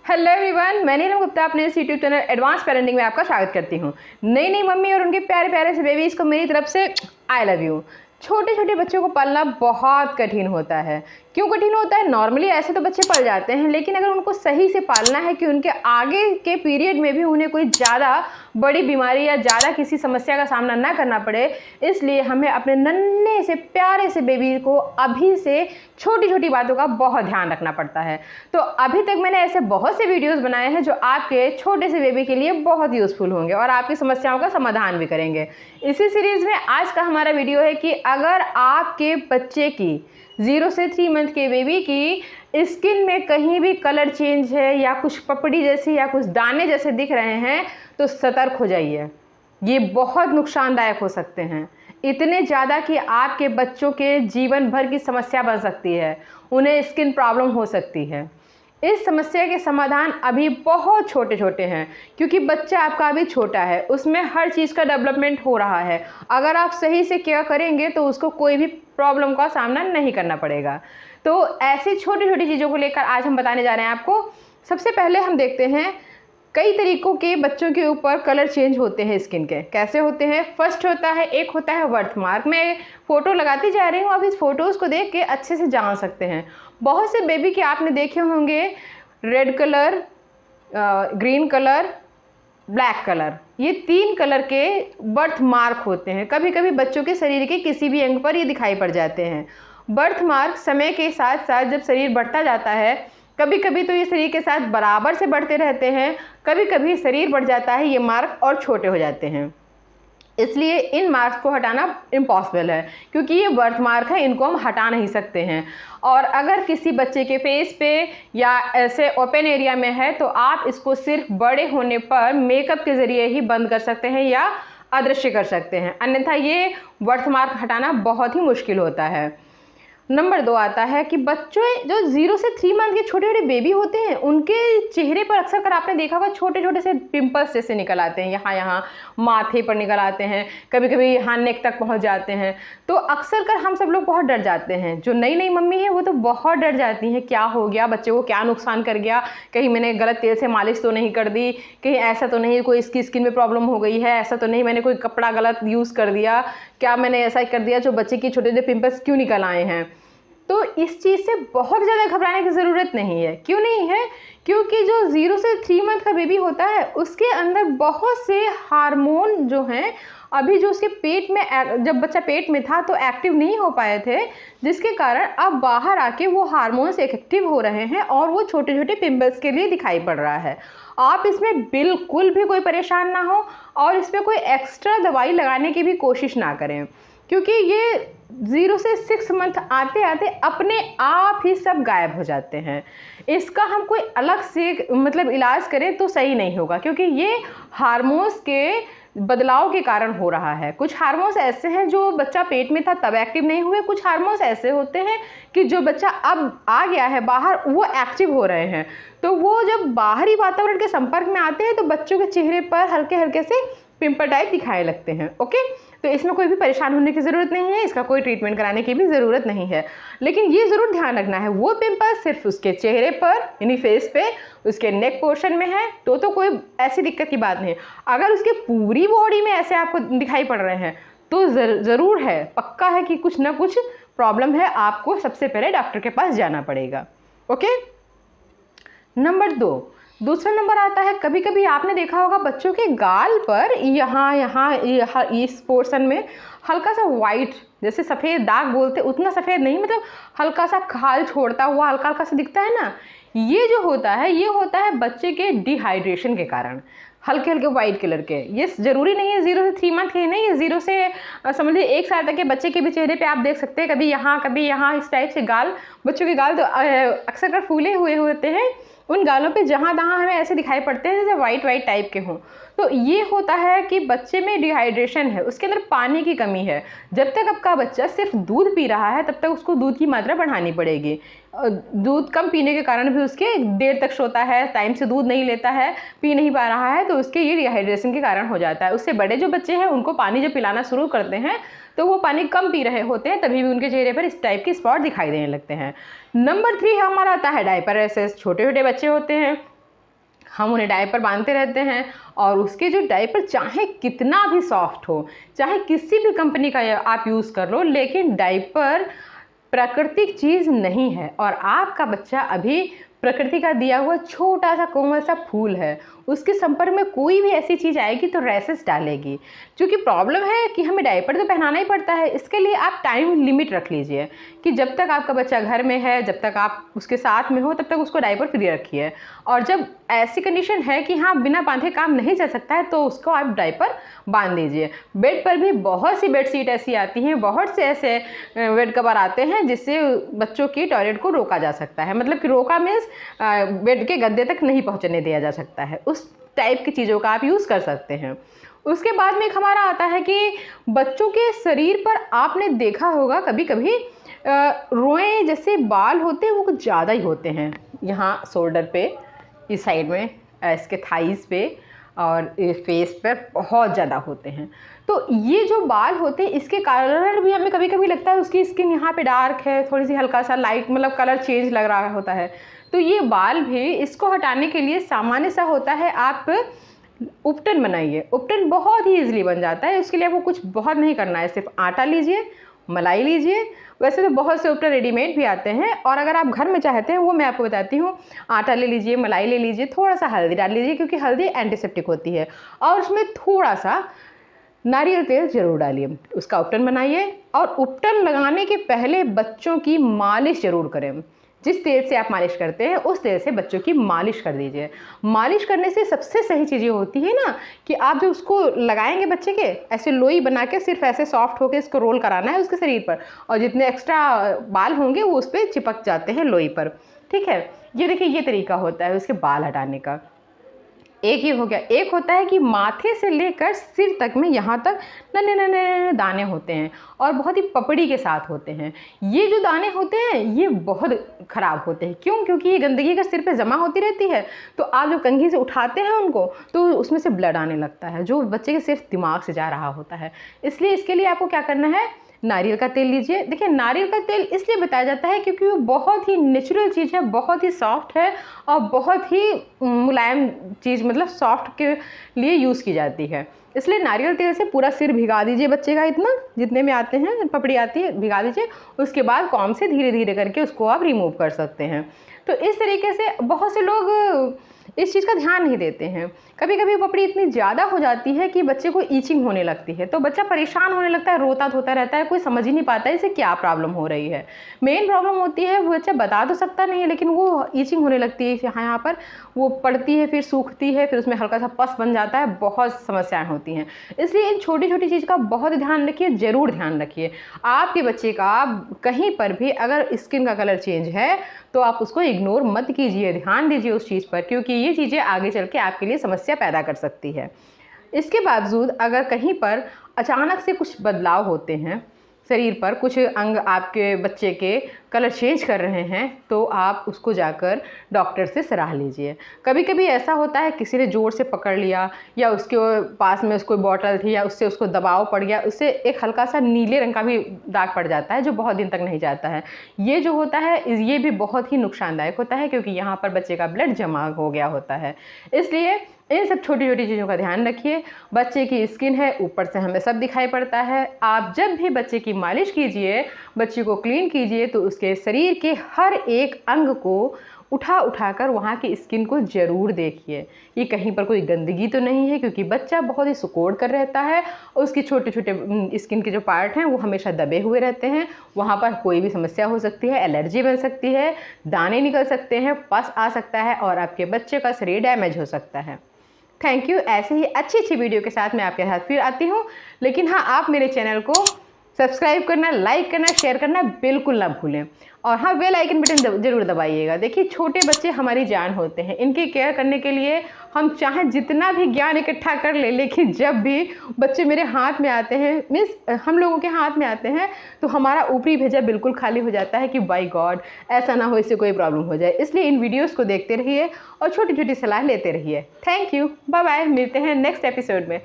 Hello everyone, मैं नीलम गुप्ता अपने इस यूट्यूब चैनल एडवांस पेरेंटिंग में आपका स्वागत करती हूँ। नई नई मम्मी और उनके प्यारे प्यारे से बेबीज़ को मेरी तरफ से आई लव यू। छोटे छोटे बच्चों को पालना बहुत कठिन होता है। क्यों कठिन होता है? नॉर्मली ऐसे तो बच्चे पल जाते हैं, लेकिन अगर उनको सही से पालना है कि उनके आगे के पीरियड में भी उन्हें कोई ज़्यादा बड़ी बीमारी या ज़्यादा किसी समस्या का सामना ना करना पड़े, इसलिए हमें अपने नन्हे से प्यारे से बेबी को अभी से छोटी छोटी बातों का बहुत ध्यान रखना पड़ता है। तो अभी तक मैंने ऐसे बहुत से वीडियोज़ बनाए हैं जो आपके छोटे से बेबी के लिए बहुत यूज़फुल होंगे और आपकी समस्याओं का समाधान भी करेंगे। इसी सीरीज़ में आज का हमारा वीडियो है कि अगर आपके बच्चे की 0 से 3 मंथ के बेबी की स्किन में कहीं भी कलर चेंज है या कुछ पपड़ी जैसी या कुछ दाने जैसे दिख रहे हैं तो सतर्क हो जाइए। ये बहुत नुकसानदायक हो सकते हैं, इतने ज़्यादा कि आपके बच्चों के जीवन भर की समस्या बन सकती है, उन्हें स्किन प्रॉब्लम हो सकती है। इस समस्या के समाधान अभी बहुत छोटे छोटे हैं, क्योंकि बच्चा आपका अभी छोटा है, उसमें हर चीज़ का डेवलपमेंट हो रहा है। अगर आप सही से केयर करेंगे तो उसको कोई भी प्रॉब्लम का सामना नहीं करना पड़ेगा। तो ऐसी छोटी छोटी चीज़ों को लेकर आज हम बताने जा रहे हैं आपको। सबसे पहले हम देखते हैं कई तरीकों के बच्चों के ऊपर कलर चेंज होते हैं स्किन के। कैसे होते हैं? फर्स्ट होता है, एक होता है बर्थमार्क। मैं फ़ोटो लगाती जा रही हूँ, आप इस फ़ोटोज़ को देख के अच्छे से जान सकते हैं। बहुत से बेबी के आपने देखे होंगे red colour, green colour, black colour, ये 3 कलर के बर्थ मार्क होते हैं। कभी कभी बच्चों के शरीर के किसी भी अंग पर ये दिखाई पड़ जाते हैं। बर्थ मार्क समय के साथ साथ जब शरीर बढ़ता जाता है, कभी कभी तो ये शरीर के साथ बराबर से बढ़ते रहते हैं, कभी कभी शरीर बढ़ जाता है, ये मार्क और छोटे हो जाते हैं। इसलिए इन मार्क्स को हटाना इम्पॉसिबल है, क्योंकि ये बर्थ मार्क है, इनको हम हटा नहीं सकते हैं। और अगर किसी बच्चे के फेस पे या ऐसे ओपन एरिया में है तो आप इसको सिर्फ बड़े होने पर मेकअप के ज़रिए ही बंद कर सकते हैं या अदृश्य कर सकते हैं, अन्यथा ये बर्थ मार्क हटाना बहुत ही मुश्किल होता है। नंबर 2 आता है कि बच्चों जो 0 से 3 मंथ के छोटे छोटे बेबी होते हैं, उनके चेहरे पर अक्सर कर आपने देखा होगा छोटे छोटे से पिंपल्स जैसे निकल आते हैं, यहाँ माथे पर निकल आते हैं, कभी कभी यहाँ नेक तक पहुँच जाते हैं। तो अक्सर कर हम सब लोग बहुत डर जाते हैं। जो नई नई मम्मी है वो तो बहुत डर जाती हैं, क्या हो गया, बच्चे को क्या नुकसान कर गया, कहीं मैंने गलत तेल से मालिश तो नहीं कर दी, कहीं ऐसा तो नहीं कोई इसकी स्किन में प्रॉब्लम हो गई है, ऐसा तो नहीं मैंने कोई कपड़ा गलत यूज़ कर दिया, क्या मैंने ऐसा कर दिया जो बच्चे की छोटे छोटे पिंपल्स क्यों निकल आए हैं। तो इस चीज़ से बहुत ज़्यादा घबराने की ज़रूरत नहीं है। क्यों नहीं है? क्योंकि जो 0 से 3 मंथ का बेबी होता है उसके अंदर बहुत से हार्मोन जो हैं, अभी जो उसके पेट में जब बच्चा पेट में था तो एक्टिव नहीं हो पाए थे, जिसके कारण अब बाहर आके वो हार्मोन्स एक्टिव हो रहे हैं और वो छोटे छोटे पिंपल्स के लिए दिखाई पड़ रहा है। आप इसमें बिल्कुल भी कोई परेशान ना हो और इस पर कोई एक्स्ट्रा दवाई लगाने की भी कोशिश ना करें, क्योंकि ये 0 से 6 मंथ आते आते अपने आप ही सब गायब हो जाते हैं। इसका हम कोई अलग से इलाज करें तो सही नहीं होगा, क्योंकि ये हार्मोन्स के बदलाव के कारण हो रहा है। कुछ हार्मोन्स ऐसे हैं जो बच्चा पेट में था तब एक्टिव नहीं हुए, कुछ हार्मोन्स ऐसे होते हैं कि जो बच्चा अब आ गया है बाहर वो एक्टिव हो रहे हैं। तो वो जब बाहरी वातावरण के संपर्क में आते हैं तो बच्चों के चेहरे पर हल्के हल्के से पिंपल टाइप दिखाने लगते हैं। ओके, तो इसमें कोई भी परेशान होने की ज़रूरत नहीं है, इसका कोई ट्रीटमेंट कराने की भी ज़रूरत नहीं है। लेकिन ये ज़रूर ध्यान रखना है, वो पिंपल सिर्फ उसके चेहरे पर यानी फेस पे, उसके नेक पोर्शन में है तो कोई ऐसी दिक्कत की बात नहीं है। अगर उसके पूरी बॉडी में ऐसे आपको दिखाई पड़ रहे हैं तो ज़रूर है, पक्का है कि कुछ ना कुछ प्रॉब्लम है, आपको सबसे पहले डॉक्टर के पास जाना पड़ेगा। ओके। नंबर 2, दूसरा नंबर आता है, कभी कभी आपने देखा होगा बच्चों के गाल पर यहाँ इस पोर्शन में हल्का सा वाइट जैसे सफ़ेद दाग बोलते, उतना सफ़ेद नहीं, हल्का सा खाल छोड़ता हुआ हल्का हल्का सा दिखता है ना, ये जो होता है ये होता है बच्चे के डिहाइड्रेशन के कारण, हल्के हल्के वाइट कलर के। ये ज़रूरी नहीं है 0 से 3 मंथ के नहीं, 0 से समझिए 1 साल तक के बच्चे के भी चेहरे पे आप देख सकते हैं, कभी यहाँ इस टाइप से गाल, बच्चों के गाल तो अक्सर कर फूले हुए होते हैं, उन गालों पे जहाँ तहाँ हमें ऐसे दिखाई पड़ते हैं जैसे वाइट वाइट टाइप के हों। तो ये होता है कि बच्चे में डिहाइड्रेशन है, उसके अंदर पानी की कमी है। जब तक आपका बच्चा सिर्फ दूध पी रहा है तब तक उसको दूध की मात्रा बढ़ानी पड़ेगी। दूध कम पीने के कारण भी उसके देर तक सोता है, टाइम से दूध नहीं लेता है, पी नहीं पा रहा है, तो उसके ये डिहाइड्रेशन के कारण हो जाता है। उससे बड़े जो बच्चे हैं उनको पानी जब पिलाना शुरू करते हैं तो वो पानी कम पी रहे होते हैं, तभी भी उनके चेहरे पर इस टाइप के स्पॉट दिखाई देने लगते हैं। नंबर 3 हमारा आता है डायपर रैशेस। छोटे छोटे बच्चे होते हैं हम उन्हें डायपर बांधते रहते हैं और उसके जो डायपर चाहे कितना भी सॉफ्ट हो, चाहे किसी भी कंपनी का आप यूज़ कर लो, लेकिन डायपर प्राकृतिक चीज़ नहीं है। और आपका बच्चा अभी प्रकृति का दिया हुआ छोटा सा कोमल सा फूल है, उसके संपर्क में कोई भी ऐसी चीज़ आएगी तो रैसेस डालेगी। क्योंकि प्रॉब्लम है कि हमें डायपर तो पहनाना ही पड़ता है, इसके लिए आप टाइम लिमिट रख लीजिए कि जब तक आपका बच्चा घर में है, जब तक आप उसके साथ में हो, तब तक उसको डायपर फ्री रखिए। और जब ऐसी कंडीशन है कि हाँ बिना बांधे काम नहीं चल सकता है तो उसको आप डायपर बांध दीजिए। बेड पर भी बहुत सी बेडशीट ऐसी आती हैं, बहुत से ऐसे बेड कवर आते हैं जिससे बच्चों की टॉयलेट को रोका जा सकता है। मतलब कि रोका मीन्स बेड के गद्दे तक नहीं पहुंचने दिया जा सकता है, उस टाइप की चीज़ों का आप यूज़ कर सकते हैं। उसके बाद में एक हमारा आता है कि बच्चों के शरीर पर आपने देखा होगा कभी कभी रोए जैसे बाल होते हैं वो कुछ ज़्यादा ही होते हैं, यहाँ शोल्डर पे, इस साइड में, इसके थाइस पे और फेस पर बहुत ज़्यादा होते हैं। तो ये जो बाल होते हैं इसके कारण भी हमें कभी कभी लगता है उसकी स्किन यहाँ पे डार्क है, थोड़ी सी हल्का सा लाइट, मतलब कलर चेंज लग रहा होता है। तो ये बाल भी, इसको हटाने के लिए सामान्य सा होता है, आप उपटन बनाइए। उपटन बहुत ही ईजिली बन जाता है, उसके लिए आपको कुछ बहुत नहीं करना है, सिर्फ आटा लीजिए, मलाई लीजिए। वैसे तो बहुत से उपटन रेडीमेड भी आते हैं, और अगर आप घर में चाहते हैं वो मैं आपको बताती हूँ। आटा ले लीजिए, मलाई ले लीजिए, थोड़ा सा हल्दी डाल लीजिए क्योंकि हल्दी एंटीसेप्टिक होती है, और उसमें थोड़ा सा नारियल तेल जरूर डालिए। उसका उपटन बनाइए, और उपटन लगाने के पहले बच्चों की मालिश जरूर करें। जिस तेल से आप मालिश करते हैं उस तेल से बच्चों की मालिश कर दीजिए। मालिश करने से सबसे सही चीज़ ये होती है ना कि आप जो उसको लगाएंगे बच्चे के, ऐसे लोई बना के सिर्फ ऐसे सॉफ्ट होकर इसको रोल कराना है उसके शरीर पर, और जितने एक्स्ट्रा बाल होंगे वो उस पर चिपक जाते हैं लोई पर। ठीक है, ये देखिए ये तरीका होता है उसके बाल हटाने का। एक ये हो गया। एक होता है कि माथे से लेकर सिर तक में यहाँ तक नन्हे नन्हे दाने होते हैं और बहुत ही पपड़ी के साथ होते हैं। ये जो दाने होते हैं ये बहुत ख़राब होते हैं। क्यों? क्योंकि ये गंदगी का सिर पे जमा होती रहती है, तो आप जो कंघी से उठाते हैं उनको तो उसमें से ब्लड आने लगता है जो बच्चे के सिर्फ दिमाग से जा रहा होता है। इसलिए इसके लिए आपको क्या करना है, नारियल का तेल लीजिए। देखिए नारियल का तेल इसलिए बताया जाता है क्योंकि वो बहुत ही नेचुरल चीज़ है, बहुत ही सॉफ्ट है और बहुत ही मुलायम चीज़, मतलब सॉफ्ट के लिए यूज़ की जाती है। इसलिए नारियल तेल से पूरा सिर भिगा दीजिए बच्चे का, इतना जितने में आते हैं पपड़ी आती है भिगा दीजिए। उसके बाद कॉम से धीरे धीरे करके उसको आप रिमूव कर सकते हैं। तो इस तरीके से बहुत से लोग इस चीज़ का ध्यान नहीं देते हैं। कभी कभी पपड़ी इतनी ज़्यादा हो जाती है कि बच्चे को ईचिंग होने लगती है, तो बच्चा परेशान होने लगता है, रोता धोता रहता है, कोई समझ ही नहीं पाता है इसे क्या प्रॉब्लम हो रही है। मेन प्रॉब्लम होती है वो बच्चा बता तो सकता नहीं है, लेकिन वो ईचिंग होने लगती है यहाँ पर, वो पड़ती है, फिर सूखती है, फिर उसमें हल्का सा पस बन जाता है, बहुत समस्याएं होती हैं। इसलिए इन छोटी छोटी चीज़ का बहुत ध्यान रखिए, ज़रूर ध्यान रखिए। आपके बच्चे का कहीं पर भी अगर स्किन का कलर चेंज है तो आप उसको इग्नोर मत कीजिए, ध्यान दीजिए उस चीज़ पर, क्योंकि ये चीज़ें आगे चल के आपके लिए समस्या पैदा कर सकती है। इसके बावजूद अगर कहीं पर अचानक से कुछ बदलाव होते हैं शरीर पर, कुछ अंग आपके बच्चे के कलर चेंज कर रहे हैं, तो आप उसको जाकर डॉक्टर से सलाह लीजिए। कभी कभी ऐसा होता है किसी ने ज़ोर से पकड़ लिया, या उसके पास में कोई बॉटल थी, या उससे उसको दबाव पड़ गया, उससे एक हल्का सा नीले रंग का भी दाग पड़ जाता है जो बहुत दिन तक नहीं जाता है। ये जो होता है ये भी बहुत ही नुकसानदायक होता है, क्योंकि यहाँ पर बच्चे का ब्लड जमा हो गया होता है। इसलिए इन सब छोटी छोटी चीज़ों का ध्यान रखिए। बच्चे की स्किन है, ऊपर से हमें सब दिखाई पड़ता है। आप जब भी बच्चे की मालिश कीजिए, बच्चे को क्लीन कीजिए, तो उसके शरीर के हर एक अंग को उठा कर वहाँ की स्किन को ज़रूर देखिए, ये कहीं पर कोई गंदगी तो नहीं है, क्योंकि बच्चा बहुत ही सिकुड़ कर रहता है और उसके छोटे छोटे स्किन के जो पार्ट हैं वो हमेशा दबे हुए रहते हैं। वहाँ पर कोई भी समस्या हो सकती है, एलर्जी बन सकती है, दाने निकल सकते हैं, पस आ सकता है और आपके बच्चे का शरीर डैमेज हो सकता है। Thank you. ऐसे ही अच्छी वीडियो के साथ मैं आपके साथ फिर आती हूँ। लेकिन हाँ, आप मेरे चैनल को सब्सक्राइब करना, लाइक करना, शेयर करना बिल्कुल ना भूलें। और हाँ, बेल आइकन बटन जरूर दबाइएगा। देखिए छोटे बच्चे हमारी जान होते हैं, इनकी केयर करने के लिए हम चाहें जितना भी ज्ञान इकट्ठा कर ले, लेकिन जब भी बच्चे मेरे हाथ में आते हैं, मीन्स हम लोगों के हाथ में आते हैं, तो हमारा ऊपरी भेजा बिल्कुल खाली हो जाता है कि बाय गॉड ऐसा ना हो, इससे कोई प्रॉब्लम हो जाए। इसलिए इन वीडियोज़ को देखते रहिए और छोटी छोटी सलाह लेते रहिए। थैंक यू, बाय बाय, मिलते हैं नेक्स्ट एपिसोड में।